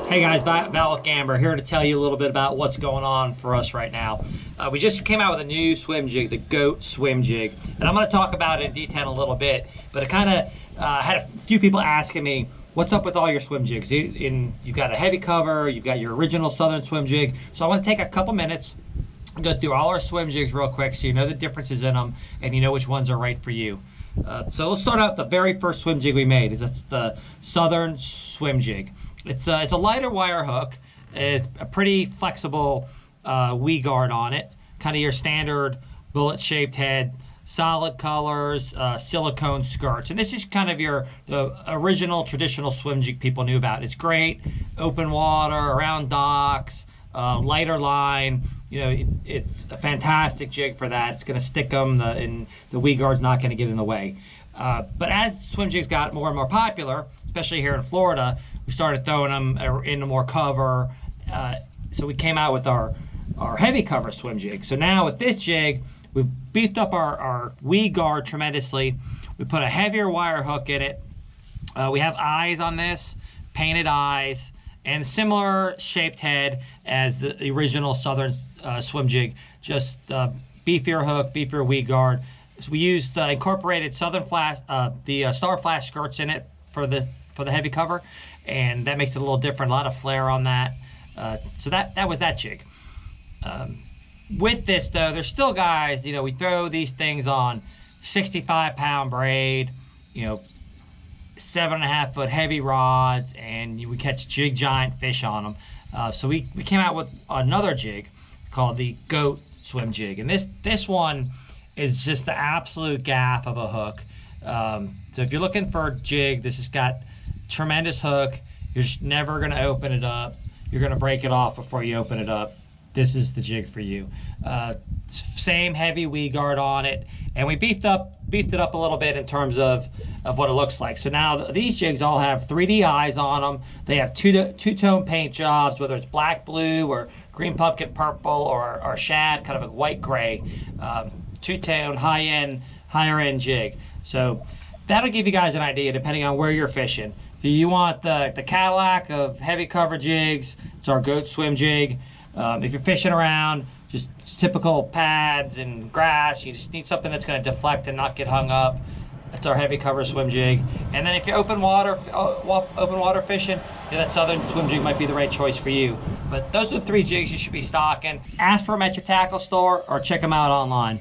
Hey guys, Val with Gamber here to tell you a little bit about what's going on for us right now. We just came out with a new swim jig, the GOAT swim jig, and I'm going to talk about it in detail in a little bit, but it kind of had a few people asking me, what's up with all your swim jigs? You've got a heavy cover, you've got your original Southern swim jig, so I want to take a couple minutes and go through all our swim jigs real quick so you know the differences in them and you know which ones are right for you. So let's start out with the very first swim jig we made. Is the Southern swim jig. It's a lighter wire hook. It's a pretty flexible weed guard on it. Kind of your standard bullet-shaped head, solid colors, silicone skirts. And this is kind of the original traditional swim jig people knew about. It's great, open water, around docks, lighter line. You know, it's a fantastic jig for that. It's going to stick them, and the weed guard's not going to get in the way. But as swim jigs got more and more popular, especially here in Florida, we started throwing them into more cover. So we came out with our heavy cover swim jig. So now with this jig, we've beefed up our weed guard tremendously. We put a heavier wire hook in it. We have eyes on this, painted eyes, and similar shaped head as the original Southern swim jig, just beefier hook, beefier weed guard. So we used incorporated Southern flash, the Star Flash skirts in it for the heavy cover, and that makes it a little different. A lot of flare on that. So that was that jig. With this though, there's still guys. You know, we throw these things on 65-pound braid. You know, 7.5 foot heavy rods, and we catch jig giant fish on them. So we came out with another jig called the GOAT swim jig, and this one is just the absolute gaff of a hook. So if you're looking for a jig, this has got tremendous hook. You're just never going to open it up. You're going to break it off before you open it up. This is the jig for you. Same heavy weed guard on it, and we beefed it up a little bit in terms of what it looks like. So now these jigs all have 3D eyes on them. They have two-tone paint jobs, whether it's black, blue, or green pumpkin purple, or shad, kind of a white gray. Two-tone, higher end jig. So that'll give you guys an idea depending on where you're fishing. If you want the Cadillac of heavy cover jigs, it's our GOAT swim jig. If you're fishing around just typical pads and grass, you just need something that's going to deflect and not get hung up. That's our heavy cover swim jig. And then if you're open water fishing, that Southern swim jig might be the right choice for you. But those are the 3 jigs you should be stocking. Ask for them at your tackle store or check them out online.